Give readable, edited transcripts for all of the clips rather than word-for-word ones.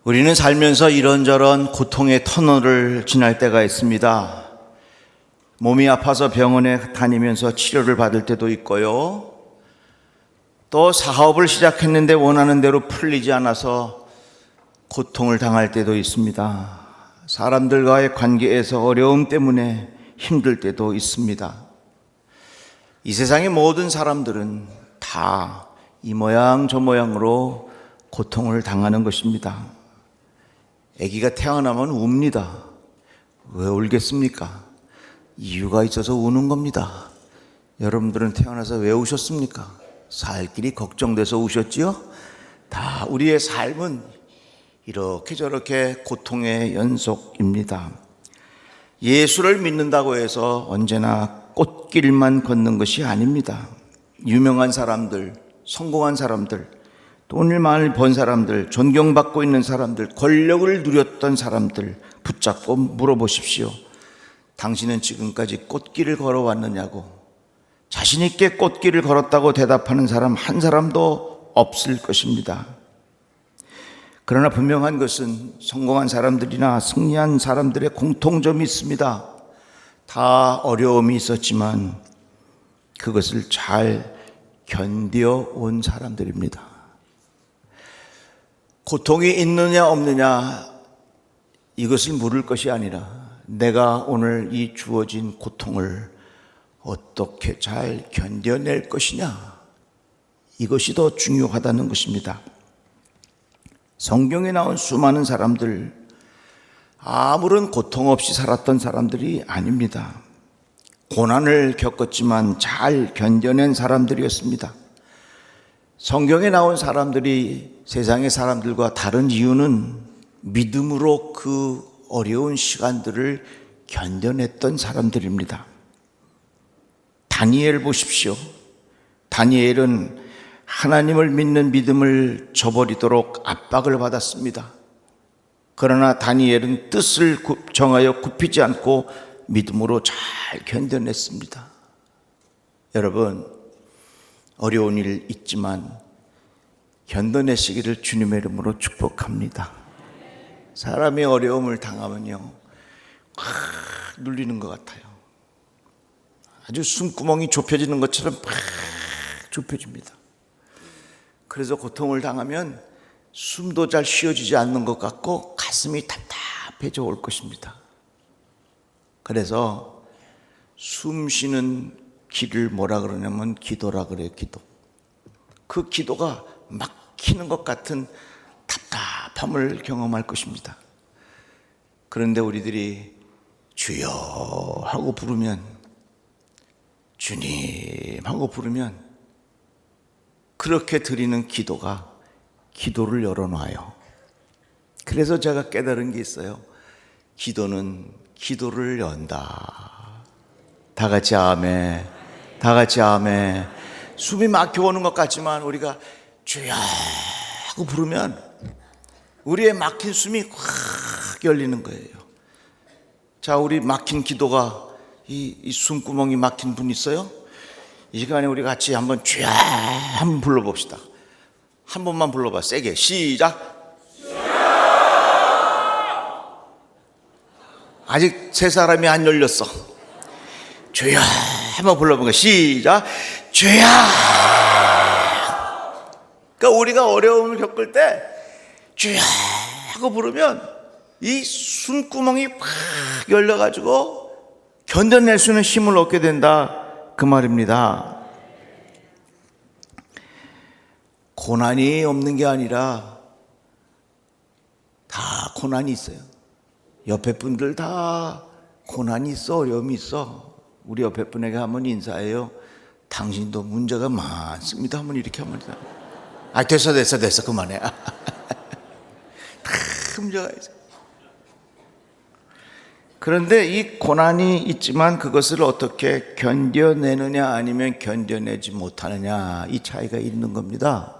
우리는 살면서 이런저런 고통의 터널을 지날 때가 있습니다. 몸이 아파서 병원에 다니면서 치료를 받을 때도 있고요. 또 사업을 시작했는데 원하는 대로 풀리지 않아서 고통을 당할 때도 있습니다. 사람들과의 관계에서 어려움 때문에 힘들 때도 있습니다. 이 세상의 모든 사람들은 다 이 모양 저 모양으로 고통을 당하는 것입니다. 아기가 태어나면 웁니다. 왜 울겠습니까? 이유가 있어서 우는 겁니다. 여러분들은 태어나서 왜 우셨습니까? 살 길이 걱정돼서 우셨지요? 다 우리의 삶은 이렇게 저렇게 고통의 연속입니다. 예수를 믿는다고 해서 언제나 꽃길만 걷는 것이 아닙니다. 유명한 사람들, 성공한 사람들, 돈을 많이 번 사람들, 존경받고 있는 사람들, 권력을 누렸던 사람들 붙잡고 물어보십시오. 당신은 지금까지 꽃길을 걸어왔느냐고. 자신 있게 꽃길을 걸었다고 대답하는 사람 한 사람도 없을 것입니다. 그러나 분명한 것은 성공한 사람들이나 승리한 사람들의 공통점이 있습니다. 다 어려움이 있었지만 그것을 잘 견뎌온 사람들입니다. 고통이 있느냐 없느냐 이것을 물을 것이 아니라 내가 오늘 이 주어진 고통을 어떻게 잘 견뎌낼 것이냐, 이것이 더 중요하다는 것입니다. 성경에 나온 수많은 사람들, 아무런 고통 없이 살았던 사람들이 아닙니다. 고난을 겪었지만 잘 견뎌낸 사람들이었습니다. 성경에 나온 사람들이 세상의 사람들과 다른 이유는 믿음으로 그 어려운 시간들을 견뎌냈던 사람들입니다. 다니엘 보십시오. 다니엘은 하나님을 믿는 믿음을 저버리도록 압박을 받았습니다. 그러나 다니엘은 뜻을 정하여 굽히지 않고 믿음으로 잘 견뎌냈습니다. 여러분, 어려운 일 있지만 견뎌내시기를 주님의 이름으로 축복합니다. 사람이 어려움을 당하면요, 확 눌리는 것 같아요. 아주 숨구멍이 좁혀지는 것처럼 팍 좁혀집니다. 그래서 고통을 당하면 숨도 잘 쉬어지지 않는 것 같고 가슴이 답답해져 올 것입니다. 그래서 숨 쉬는 길을 뭐라 그러냐면 기도라 그래요. 기도. 그 기도가 막히는 것 같은 답답함을 경험할 것입니다. 그런데 우리들이 주여 하고 부르면, 주님 하고 부르면 그렇게 드리는 기도가 기도를 열어놔요. 그래서 제가 깨달은 게 있어요. 기도는 기도를 연다. 다 같이 아멘. 다 같이 아멘. 숨이 막혀오는 것 같지만 우리가 주여 하고 부르면 우리의 막힌 숨이 확 열리는 거예요. 자, 우리 막힌 기도가 이 숨구멍이 막힌 분 있어요? 이 시간에 우리 같이 한번 주여 한번 불러봅시다. 한 번만 불러봐. 세게 시작. 아직 세 사람이 안 열렸어. 주여 한번 불러보고 시작. 주여. 그러니까 우리가 어려움을 겪을 때 주여 하고 부르면 이 숨구멍이 팍 열려가지고 견뎌낼 수 있는 힘을 얻게 된다, 그 말입니다. 고난이 없는 게 아니라 다 고난이 있어요. 옆에 분들 다 고난이 있어, 어려움이 있어. 우리 옆에 분에게 한번 인사해요. 당신도 문제가 많습니다. 한번 이렇게 한번. 됐어 그만해. 다 문제가 있어. 그런데 이 고난이 있지만 그것을 어떻게 견뎌내느냐 아니면 견뎌내지 못하느냐, 이 차이가 있는 겁니다.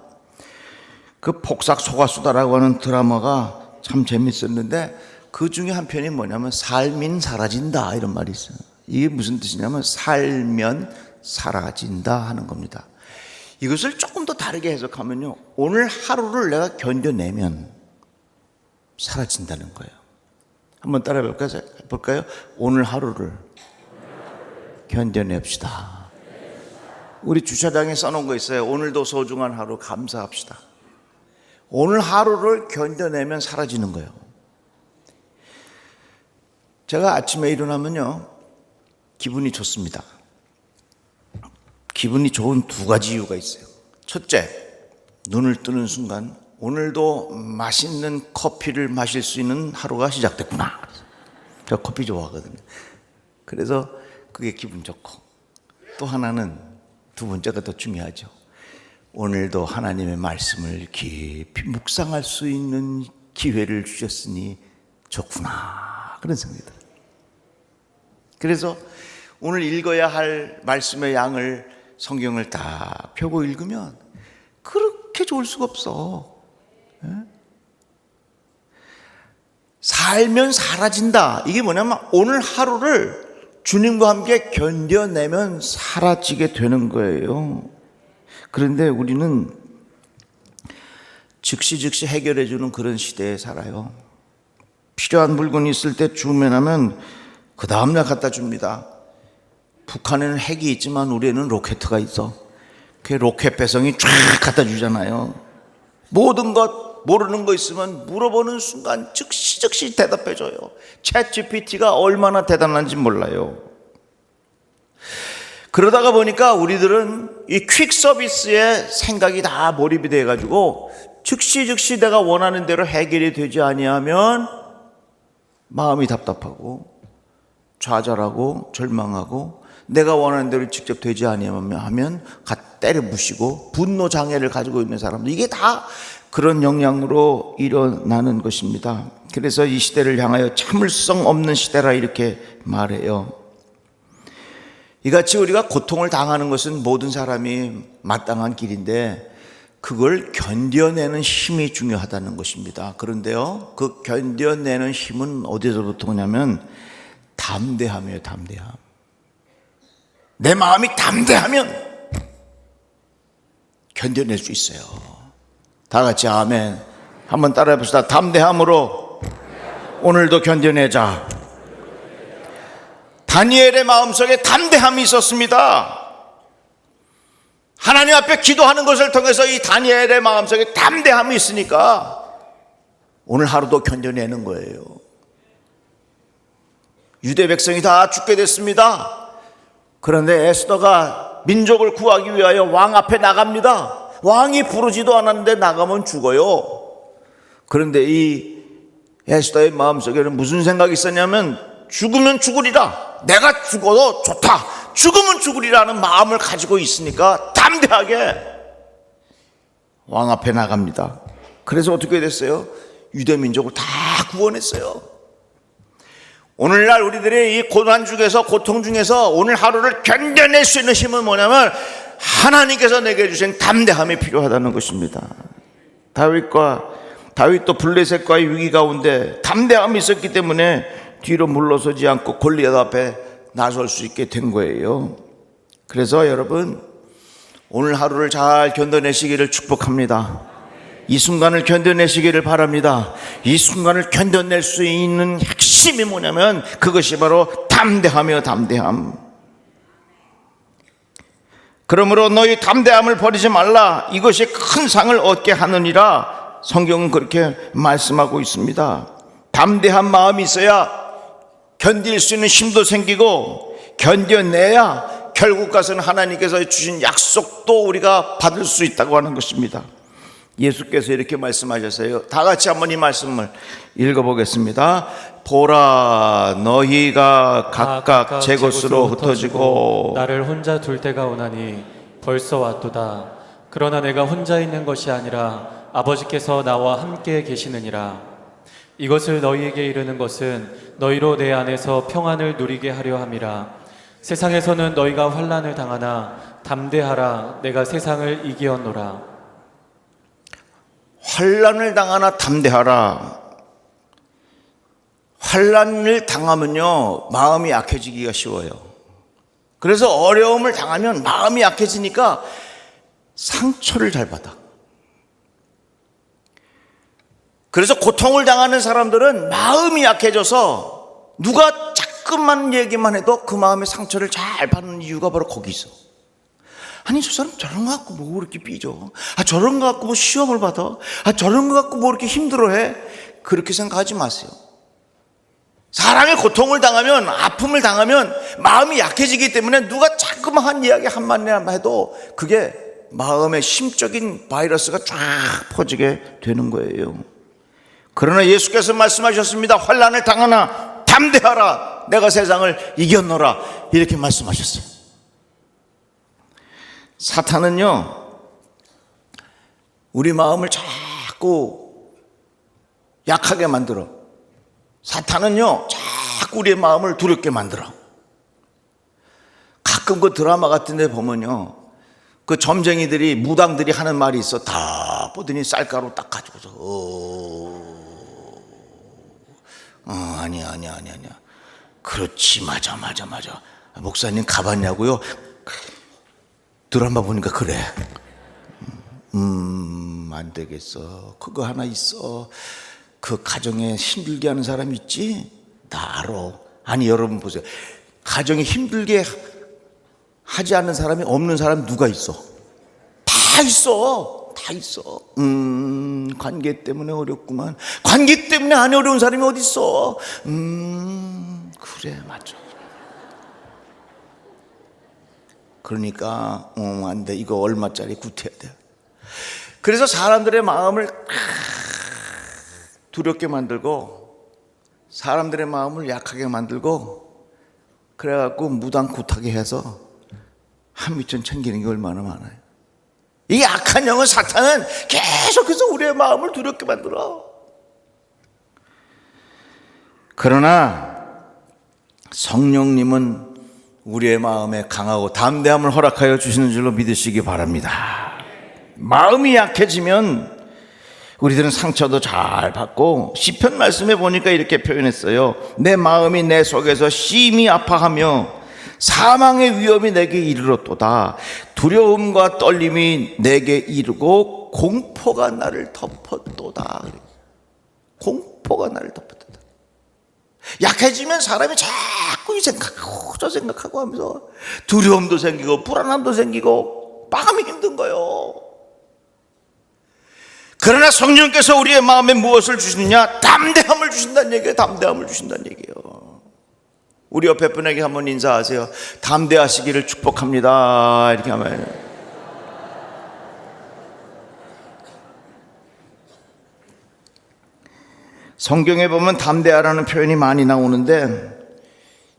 그 폭삭 속았수다라고 하는 드라마가 참 재밌었는데 그 중에 한 편이 뭐냐면 삶인 사라진다, 이런 말이 있어요. 이게 무슨 뜻이냐면 살면 사라진다 하는 겁니다. 이것을 조금 더 다르게 해석하면요, 오늘 하루를 내가 견뎌내면 사라진다는 거예요. 한번 따라해 볼까요? 오늘 하루를 견뎌냅시다. 우리 주차장에 써놓은 거 있어요. 오늘도 소중한 하루 감사합시다. 오늘 하루를 견뎌내면 사라지는 거예요. 제가 아침에 일어나면요, 기분이 좋습니다. 기분이 좋은 두 가지 이유가 있어요. 첫째, 눈을 뜨는 순간 오늘도 맛있는 커피를 마실 수 있는 하루가 시작됐구나. 제가 커피 좋아하거든요. 그래서 그게 기분 좋고, 또 하나는 두 번째가 더 중요하죠. 오늘도 하나님의 말씀을 깊이 묵상할 수 있는 기회를 주셨으니 좋구나, 그런 생각이 들어요. 그래서 오늘 읽어야 할 말씀의 양을, 성경을 다 펴고 읽으면 그렇게 좋을 수가 없어. 살면 사라진다. 이게 뭐냐면 오늘 하루를 주님과 함께 견뎌내면 사라지게 되는 거예요. 그런데 우리는 즉시 해결해 주는 그런 시대에 살아요. 필요한 물건이 있을 때 주문하면 그 다음날 갖다 줍니다. 북한에는 핵이 있지만 우리에는 로켓가 있어. 그 로켓 배송이 쫙 갖다 주잖아요. 모든 것, 모르는 거 있으면 물어보는 순간 즉시 대답해 줘요. 챗 GPT가 얼마나 대단한지 몰라요. 그러다가 보니까 우리들은 이 퀵 서비스에 생각이 다 몰입이 돼가지고 즉시 내가 원하는 대로 해결이 되지 아니하면 마음이 답답하고 좌절하고 절망하고, 내가 원하는 대로 직접 되지 아니하면 때려 부시고 분노 장애를 가지고 있는 사람들, 이게 다 그런 영향으로 일어나는 것입니다. 그래서 이 시대를 향하여 참을성 없는 시대라 이렇게 말해요. 이같이 우리가 고통을 당하는 것은 모든 사람이 마땅한 길인데 그걸 견뎌내는 힘이 중요하다는 것입니다. 그런데요, 그 견뎌내는 힘은 어디서부터 오냐면 담대함이에요. 담대함. 내 마음이 담대하면 견뎌낼 수 있어요. 다 같이 아멘. 한번 따라해 봅시다. 담대함으로 오늘도 견뎌내자. 다니엘의 마음속에 담대함이 있었습니다. 하나님 앞에 기도하는 것을 통해서 이 다니엘의 마음속에 담대함이 있으니까 오늘 하루도 견뎌내는 거예요. 유대 백성이 다 죽게 됐습니다. 그런데 에스더가 민족을 구하기 위하여 왕 앞에 나갑니다. 왕이 부르지도 않았는데 나가면 죽어요. 그런데 이 에스더의 마음속에는 무슨 생각이 있었냐면 죽으면 죽으리라, 내가 죽어도 좋다, 죽으면 죽으리라는 마음을 가지고 있으니까 담대하게 왕 앞에 나갑니다. 그래서 어떻게 됐어요? 유대 민족을 다 구원했어요. 오늘날 우리들의 이 고난 중에서, 고통 중에서 오늘 하루를 견뎌낼 수 있는 힘은 뭐냐면 하나님께서 내게 주신 담대함이 필요하다는 것입니다. 다윗도 블레셋과의 위기 가운데 담대함이 있었기 때문에 뒤로 물러서지 않고 골리앗 앞에 나설 수 있게 된 거예요. 그래서 여러분, 오늘 하루를 잘 견뎌내시기를 축복합니다. 이 순간을 견뎌내시기를 바랍니다. 이 순간을 견뎌낼 수 있는 핵심이 뭐냐면 그것이 바로 담대함이요, 담대함. 그러므로 너희 담대함을 버리지 말라, 이것이 큰 상을 얻게 하느니라. 성경은 그렇게 말씀하고 있습니다. 담대한 마음이 있어야 견딜 수 있는 힘도 생기고, 견뎌내야 결국 가서는 하나님께서 주신 약속도 우리가 받을 수 있다고 하는 것입니다. 예수께서 이렇게 말씀하셨어요. 다 같이 한번 이 말씀을 읽어보겠습니다. 보라, 너희가 각각 제 곳으로 흩어지고 나를 혼자 둘 때가 오나니 벌써 왔도다. 그러나 내가 혼자 있는 것이 아니라 아버지께서 나와 함께 계시느니라. 이것을 너희에게 이르는 것은 너희로 내 안에서 평안을 누리게 하려 함이라. 세상에서는 너희가 환난을 당하나 담대하라, 내가 세상을 이기었노라. 환난을 당하나 담대하라. 환난을 당하면요, 마음이 약해지기가 쉬워요. 그래서 어려움을 당하면 마음이 약해지니까 상처를 잘 받아. 그래서 고통을 당하는 사람들은 마음이 약해져서 누가 자꾸만 얘기만 해도 그 마음의 상처를 잘 받는 이유가 바로 거기 있어. 아니, 저 사람 저런 거 갖고 뭐 그렇게 삐져? 저런 거 갖고 뭐 시험을 받아? 저런 거 갖고 뭐 이렇게 힘들어해? 그렇게 생각하지 마세요. 사람이 고통을 당하면, 아픔을 당하면 마음이 약해지기 때문에 누가 자꾸만 한 이야기 한마디만 해도 그게 마음의 심적인 바이러스가 쫙 퍼지게 되는 거예요. 그러나 예수께서 말씀하셨습니다. 환난을 당하나 담대하라, 내가 세상을 이겼노라, 이렇게 말씀하셨어요. 사탄은요, 우리 마음을 자꾸 약하게 만들어. 사탄은요, 자꾸 우리의 마음을 두렵게 만들어. 가끔 그 드라마 같은 데 보면요, 그 점쟁이들이, 무당들이 하는 말이 있어. 다 보더니 쌀가루 딱 가지고서 아니야. 그렇지, 맞아. 목사님 가봤냐고요? 드라마 보니까 그래. 안 되겠어. 그거 하나 있어. 그 가정에 힘들게 하는 사람 있지? 나 알아. 아니, 여러분 보세요. 가정에 힘들게 하지 않는 사람이 없는 사람 누가 있어? 다 있어. 관계 때문에 어렵구만. 관계 때문에 안 어려운 사람이 어디 있어? 그래, 맞아. 그러니까 안 돼. 이거 얼마짜리 구태야 돼. 그래서 사람들의 마음을 두렵게 만들고, 사람들의 마음을 약하게 만들고, 그래갖고 무당 굿하게 해서 한미천 챙기는 게 얼마나 많아요. 이 악한 영은, 사탄은 계속해서 우리의 마음을 두렵게 만들어. 그러나 성령님은 우리의 마음에 강하고 담대함을 허락하여 주시는 줄로 믿으시기 바랍니다. 마음이 약해지면 우리들은 상처도 잘 받고, 시편 말씀에 보니까 이렇게 표현했어요. 내 마음이 내 속에서 심히 아파하며 사망의 위험이 내게 이르렀도다. 두려움과 떨림이 내게 이르고 공포가 나를 덮었도다. 공포가 나를 덮었도다. 약해지면 사람이 자꾸 이 생각하고 저 생각하고 하면서 두려움도 생기고 불안함도 생기고 마음이 힘든 거예요. 그러나 성령께서 우리의 마음에 무엇을 주시느냐? 담대함을 주신다는 얘기예요. 담대함을 주신다는 얘기예요. 우리 옆에 분에게 한번 인사하세요. 담대하시기를 축복합니다. 이렇게 하면, 성경에 보면 담대하라는 표현이 많이 나오는데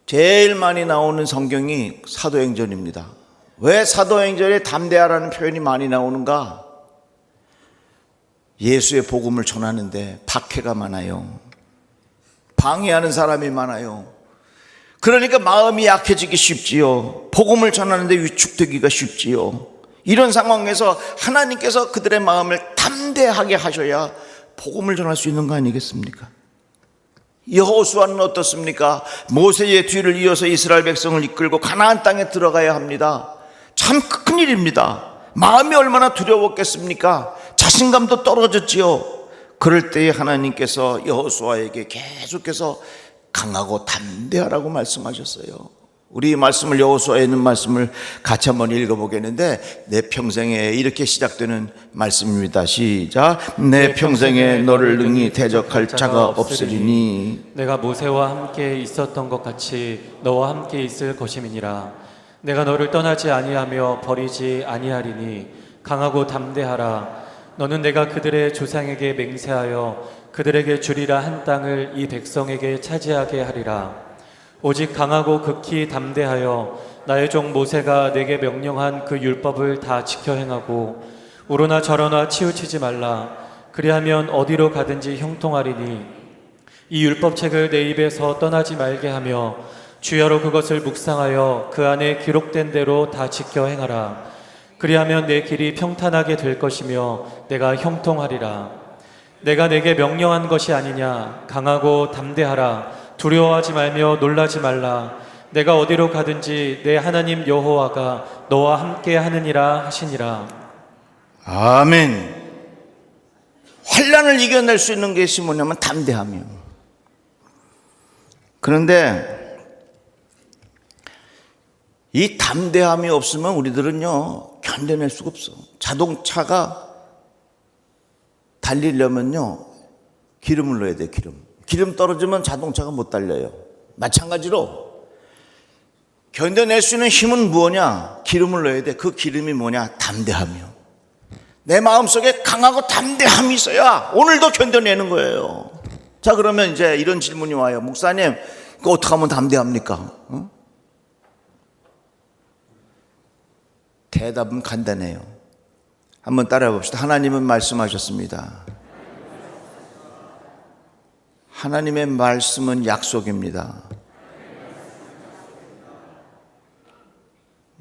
제일 많이 나오는 성경이 사도행전입니다. 왜 사도행전에 담대하라는 표현이 많이 나오는가? 예수의 복음을 전하는데 박해가 많아요. 방해하는 사람이 많아요. 그러니까 마음이 약해지기 쉽지요. 복음을 전하는데 위축되기가 쉽지요. 이런 상황에서 하나님께서 그들의 마음을 담대하게 하셔야 복음을 전할 수 있는 거 아니겠습니까? 여호수아는 어떻습니까? 모세의 뒤를 이어서 이스라엘 백성을 이끌고 가나안 땅에 들어가야 합니다. 참 큰일입니다. 마음이 얼마나 두려웠겠습니까? 자신감도 떨어졌지요. 그럴 때에 하나님께서 여호수아에게 계속해서 강하고 담대하라고 말씀하셨어요. 우리 이 말씀을, 여호수아에 있는 말씀을 같이 한번 읽어보겠는데, 내 평생에 이렇게 시작되는 말씀입니다. 시작. 내 평생에 너를 능히 대적할 자가 없으리니 내가 모세와 함께 있었던 것 같이 너와 함께 있을 것임이니라. 내가 너를 떠나지 아니하며 버리지 아니하리니 강하고 담대하라. 너는 내가 그들의 조상에게 맹세하여 그들에게 주리라 한 땅을 이 백성에게 차지하게 하리라. 오직 강하고 극히 담대하여 나의 종 모세가 내게 명령한 그 율법을 다 지켜 행하고 우로나 저로나 치우치지 말라. 그리하면 어디로 가든지 형통하리니 이 율법책을 내 입에서 떠나지 말게 하며 주야로 그것을 묵상하여 그 안에 기록된 대로 다 지켜 행하라. 그리하면 내 길이 평탄하게 될 것이며 내가 형통하리라. 내가 내게 명령한 것이 아니냐? 강하고 담대하라. 두려워하지 말며 놀라지 말라. 내가 어디로 가든지 내 하나님 여호와가 너와 함께 하느니라 하시니라. 아멘. 환난을 이겨낼 수 있는 것이 뭐냐면 담대함이요. 그런데 이 담대함이 없으면 우리들은요 견뎌낼 수가 없어. 자동차가 달리려면요 기름을 넣어야 돼. 기름 떨어지면 자동차가 못 달려요. 마찬가지로 견뎌낼 수 있는 힘은 뭐냐? 기름을 넣어야 돼. 그 기름이 뭐냐? 담대함이요. 내 마음속에 강하고 담대함이 있어야 오늘도 견뎌내는 거예요. 자, 그러면 이제 이런 질문이 와요. 목사님, 그거 어떻게 하면 담대합니까? 대답은 간단해요. 한번 따라해 봅시다. 하나님은 말씀하셨습니다. 하나님의 말씀은 약속입니다.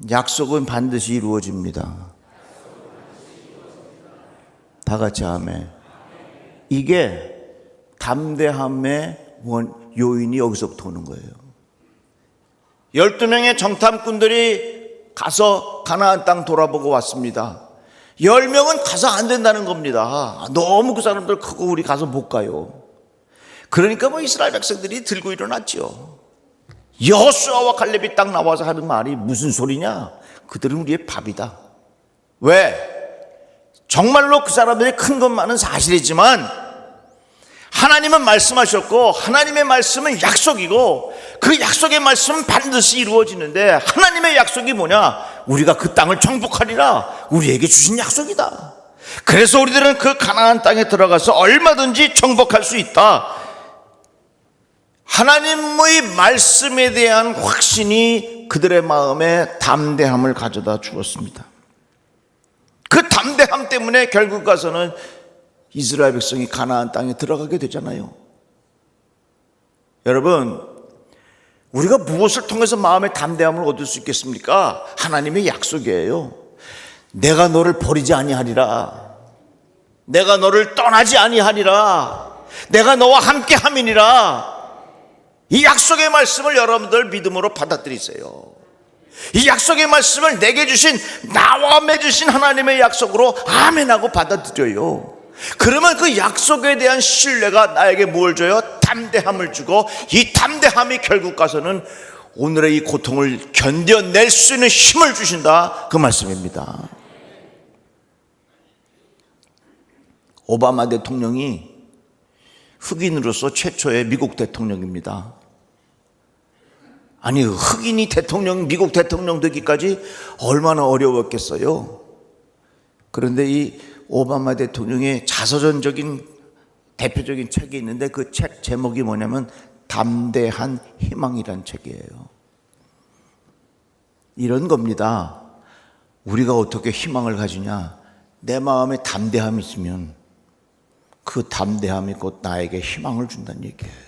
약속은 반드시 이루어집니다. 다 같이 아멘. 이게 담대함의 요인이 여기서부터 오는 거예요. 12명의 정탐꾼들이 가서 가나안 땅 돌아보고 왔습니다. 10명은 가서 안 된다는 겁니다. 너무 그 사람들 크고 우리 가서 못 가요. 그러니까 이스라엘 백성들이 들고 일어났죠. 여호수아와 갈렙이 딱 나와서 하는 말이 무슨 소리냐? 그들은 우리의 밥이다. 왜? 정말로 그 사람들이 큰 것만은 사실이지만 하나님은 말씀하셨고 하나님의 말씀은 약속이고 그 약속의 말씀은 반드시 이루어지는데 하나님의 약속이 뭐냐? 우리가 그 땅을 정복하리라. 우리에게 주신 약속이다. 그래서 우리들은 그 가나안 땅에 들어가서 얼마든지 정복할 수 있다. 하나님의 말씀에 대한 확신이 그들의 마음에 담대함을 가져다 주었습니다. 그 담대함 때문에 결국 가서는 이스라엘 백성이 가나안 땅에 들어가게 되잖아요. 여러분, 우리가 무엇을 통해서 마음의 담대함을 얻을 수 있겠습니까? 하나님의 약속이에요. 내가 너를 버리지 아니하리라. 내가 너를 떠나지 아니하리라. 내가 너와 함께 함이니라. 이 약속의 말씀을 여러분들 믿음으로 받아들이세요. 이 약속의 말씀을 내게 주신, 나와 맺으신 하나님의 약속으로 아멘하고 받아들여요. 그러면 그 약속에 대한 신뢰가 나에게 뭘 줘요? 담대함을 주고, 이 담대함이 결국 가서는 오늘의 이 고통을 견뎌낼 수 있는 힘을 주신다, 그 말씀입니다. 오바마 대통령이 흑인으로서 최초의 미국 대통령입니다. 아니, 흑인이 미국 대통령 되기까지 얼마나 어려웠겠어요. 그런데 이 오바마 대통령의 자서전적인 대표적인 책이 있는데 그 책 제목이 뭐냐면 담대한 희망이란 책이에요. 이런 겁니다. 우리가 어떻게 희망을 가지냐? 내 마음에 담대함이 있으면 그 담대함이 곧 나에게 희망을 준다는 얘기예요.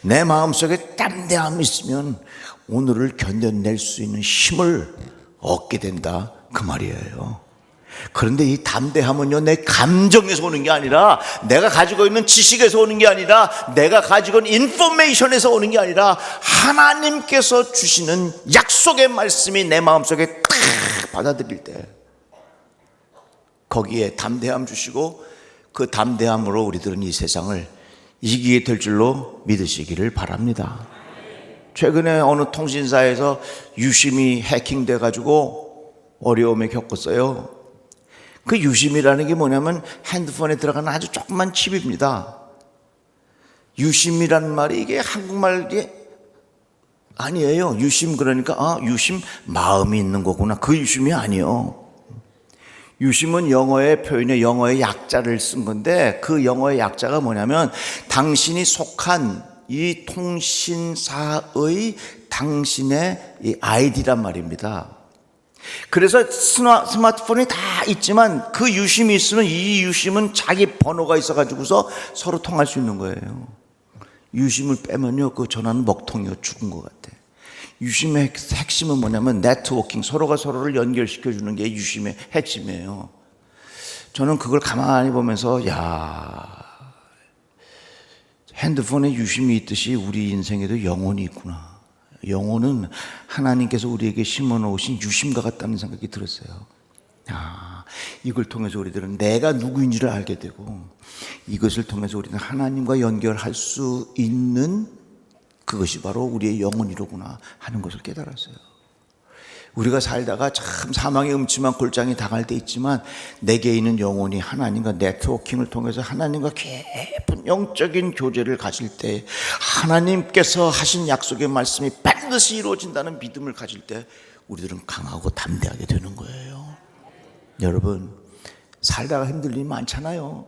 내 마음속에 담대함이 있으면 오늘을 견뎌낼 수 있는 힘을 얻게 된다, 그 말이에요. 그런데 이 담대함은요, 내 감정에서 오는 게 아니라, 내가 가지고 있는 지식에서 오는 게 아니라, 내가 가지고 있는 인포메이션에서 오는 게 아니라 하나님께서 주시는 약속의 말씀이 내 마음속에 딱 받아들일 때 거기에 담대함 주시고 그 담대함으로 우리들은 이 세상을 이기게 될 줄로 믿으시기를 바랍니다. 최근에 어느 통신사에서 유심히 해킹돼 가지고 어려움에 겪었어요. 그 유심이라는 게 뭐냐면 핸드폰에 들어가는 아주 조그만 칩입니다. 유심이라는 말이 이게 한국말이 아니에요. 유심, 그러니까 유심 마음이 있는 거구나, 그 유심이 아니에요. 유심은 영어의 표현에 영어의 약자를 쓴 건데, 그 영어의 약자가 뭐냐면 당신이 속한 이 통신사의 당신의 이 아이디란 말입니다. 그래서 스마트폰이 다 있지만 그 유심이 있으면 이 유심은 자기 번호가 있어가지고서 서로 통할 수 있는 거예요. 유심을 빼면요, 그 전화는 먹통이요, 죽은 것 같아. 유심의 핵심은 뭐냐면 네트워킹, 서로가 서로를 연결시켜주는 게 유심의 핵심이에요. 저는 그걸 가만히 보면서 핸드폰에 유심이 있듯이 우리 인생에도 영혼이 있구나. 영혼은 하나님께서 우리에게 심어놓으신 유심과 같다는 생각이 들었어요. 이걸 통해서 우리들은 내가 누구인지를 알게 되고, 이것을 통해서 우리는 하나님과 연결할 수 있는 그것이 바로 우리의 영혼이로구나 하는 것을 깨달았어요. 우리가 살다가 참 사망의 음침한 골장이 당할 때 있지만, 내게 있는 영혼이 하나님과 네트워킹을 통해서 하나님과 깊은 영적인 교제를 가질 때, 하나님께서 하신 약속의 말씀이 반드시 이루어진다는 믿음을 가질 때 우리들은 강하고 담대하게 되는 거예요. 여러분, 살다가 힘들 일이 많잖아요.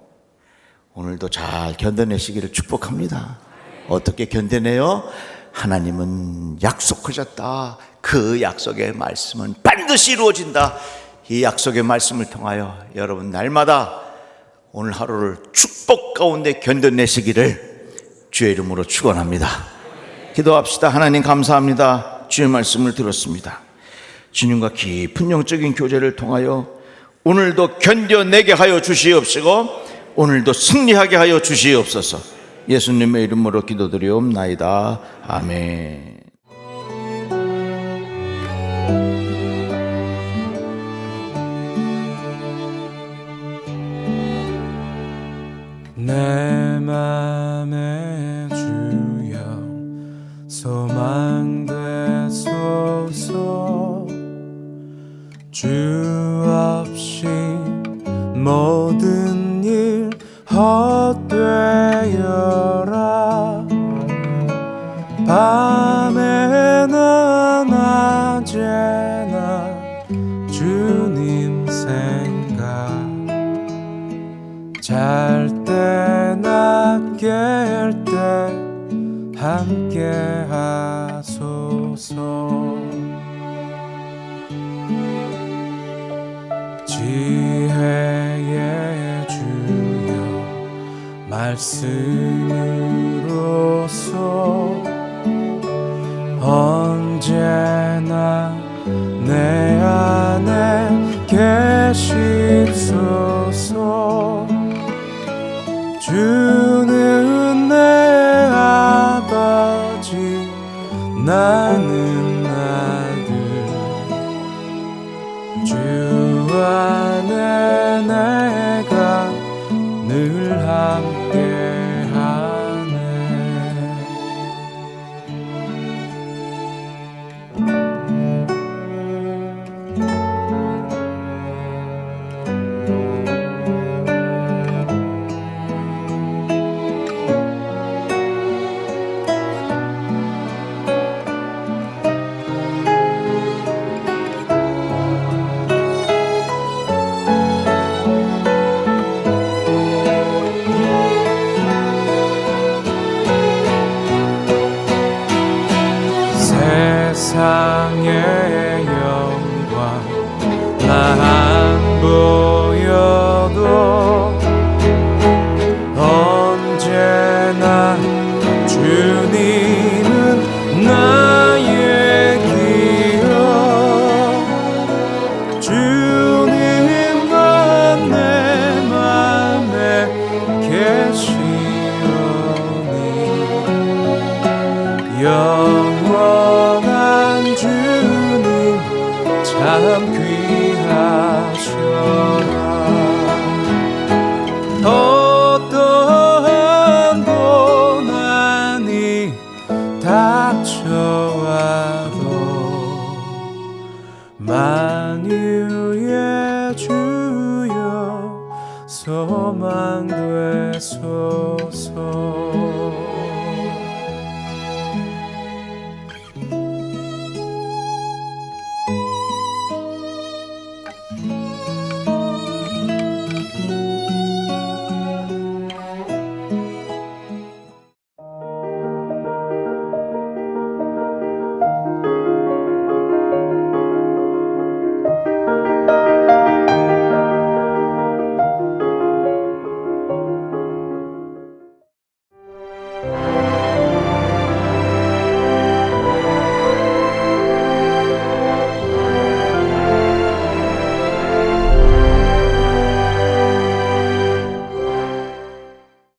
오늘도 잘 견뎌내시기를 축복합니다. 어떻게 견뎌내요? 하나님은 약속하셨다. 그 약속의 말씀은 반드시 이루어진다. 이 약속의 말씀을 통하여 여러분 날마다 오늘 하루를 축복 가운데 견뎌내시기를 주의 이름으로 축원합니다. 기도합시다. 하나님 감사합니다. 주의 말씀을 들었습니다. 주님과 깊은 영적인 교제를 통하여 오늘도 견뎌내게 하여 주시옵시고, 오늘도 승리하게 하여 주시옵소서. 예수님의 이름으로 기도드리옵나이다. 아멘. 내 맘에 주여 소망되소서. 주 없이 모든 일 헛되어라. 밤에나 낮에나 주님 생각, 잘 때나 깰 때 함께 하소서. 지혜의 주여 말씀으로써 언제나 내 안에 계시소서. 주는 내 아버지, 나는 아들. 주 안에 내가 늘 함께하네. 세상의 영광 나 안 보여도 언제나 주님은 나의 기억. 주님만 내 맘에 계시오니 영원한 주님 참 귀하셔라. 어떠한 고난이 닥쳐와도 만유의 주여 소망되소서.